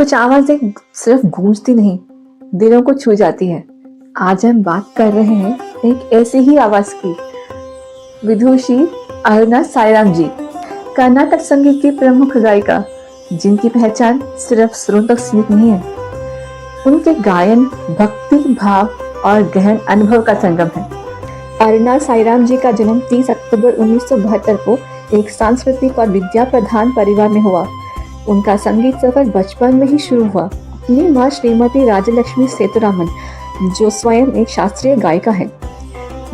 कुछ आवाजें सिर्फ गूंजती नहीं, दिलों को छू जाती है। आज हम बात कर रहे हैं एक ऐसी ही आवाज की, विदुषी अरुणा साईराम जी, कर्नाटक संगीत की प्रमुख गायिका, जिनकी पहचान सिर्फ सुरों तक सीमित नहीं है। उनके गायन भक्ति भाव और गहन अनुभव का संगम है। अरुणा साईराम जी का जन्म 30 अक्टूबर 1972 को एक सांस्कृतिक और विद्या प्रधान परिवार में हुआ। उनका संगीत सफर बचपन में ही शुरू हुआ। अपनी माँ श्रीमती राजलक्ष्मी सेतुरामन, जो स्वयं एक शास्त्रीय गायिका है,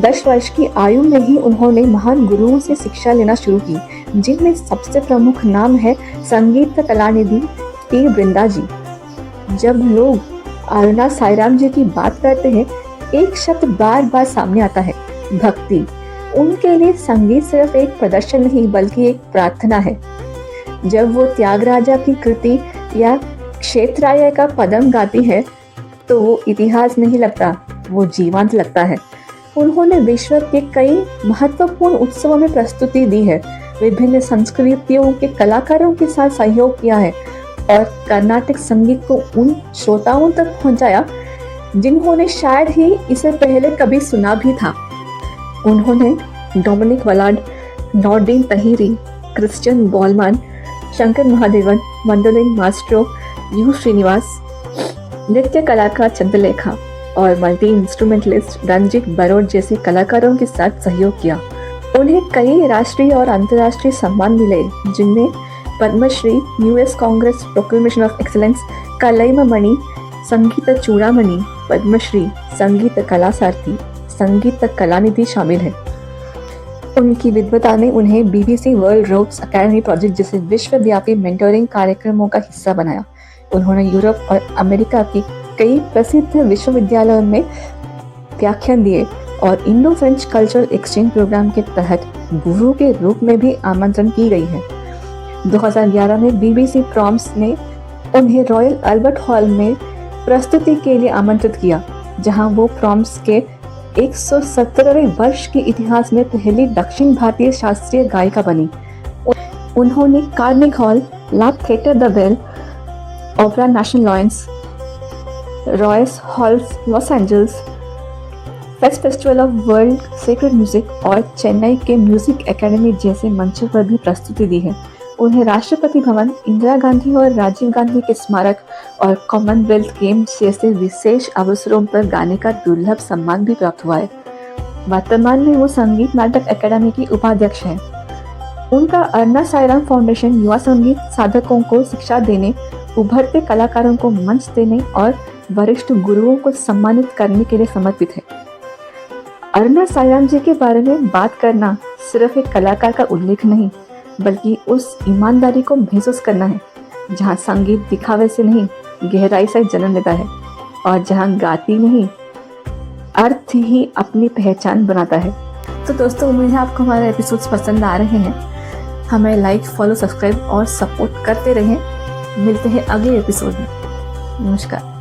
10 वर्ष की आयु में ही उन्होंने महान गुरुओं से शिक्षा लेना शुरू की, जिनमें सबसे प्रमुख नाम है संगीत कलानिधि टी बृंदा जी। जब लोग अरुणा साईराम जी की बात करते हैं, एक शब्द बार बार सामने आता है, भक्ति। उनके लिए संगीत सिर्फ एक प्रदर्शन नहीं बल्कि एक प्रार्थना है। जब वो त्यागराजा की कृति या क्षेत्राय का पदम गाती है तो वो इतिहास नहीं लगता, वो जीवंत लगता है। उन्होंने विश्व के कई महत्वपूर्ण उत्सवों में प्रस्तुति दी है, विभिन्न संस्कृतियों के कलाकारों के साथ सहयोग किया है और कर्नाटक संगीत को उन श्रोताओं तक पहुंचाया जिन्होंने शायद ही इसे पहले कभी सुना भी था। उन्होंने Dominique Vellard, Nordine Tahiri, Christian Bollmann, Shankar Mahadevan, mandolin maestro U Srinivas, नृत्य कलाकार चंद्रलेखा और मल्टी इंस्ट्रूमेंटलिस्ट रंजीत बरोड जैसे कलाकारों के साथ सहयोग किया। उन्हें कई राष्ट्रीय और अंतर्राष्ट्रीय सम्मान मिले, जिनमें Padmashri, US Congress proclamation of excellence, Kalaimamani, Sangeetha Choodamani, Padmashri, संगीत कलासारथी, संगीत कलानिधि शामिल है। उनकी विद्वता ने उन्हें BBC World Rhodes Academy project जैसे विश्वव्यापी मेंटोरिंग कार्यक्रमों का हिस्सा बनाया। उन्होंने यूरोप और अमेरिका की कई प्रसिद्ध विश्वविद्यालयों में व्याख्यान दिए और Indo French cultural exchange programme के तहत गुरु के रूप में भी आमंत्रण की गई है। 2011 में बीबीसी प्रॉम्स ने उन्हें रॉयल अल्बर्ट हॉल में प्रस्तुति के लिए आमंत्रित किया, जहां वो प्रॉम्स के 117वें वर्ष के इतिहास में पहली दक्षिण भारतीय शास्त्रीय गायिका बनी। उन्होंने Carnegie Hall, La Theatre de Bell, Opera National Lawrence, Royce Halls Los Angeles, Festival of World Sacred Music और चेन्नई के म्यूजिक एकेडमी जैसे मंचों पर भी प्रस्तुति दी है। उन्हें राष्ट्रपति भवन, इंदिरा गांधी और राजीव गांधी के स्मारक और कॉमनवेल्थ गेम्स जैसे विशेष अवसरों पर गाने का दुर्लभ सम्मान भी प्राप्त हुआ है। वर्तमान में वो संगीत नाटक अकेडमी की उपाध्यक्ष हैं। उनका अरुणा साईराम फाउंडेशन युवा संगीत साधकों को शिक्षा देने, उभरते कलाकारों को मंच देने और वरिष्ठ गुरुओं को सम्मानित करने के लिए समर्पित है। अरुणा साईराम जी के बारे में बात करना सिर्फ एक कलाकार का उल्लेख नहीं, बल्कि उस ईमानदारी को महसूस करना है जहाँ संगीत दिखावे से नहीं, गहराई से जन्म लेता है और जहाँ गाती नहीं, अर्थ ही अपनी पहचान बनाता है। तो दोस्तों, उम्मीद है आपको हमारे एपिसोड्स पसंद आ रहे हैं। हमें लाइक, फॉलो, सब्सक्राइब और सपोर्ट करते रहें। मिलते हैं अगले एपिसोड में। नमस्कार।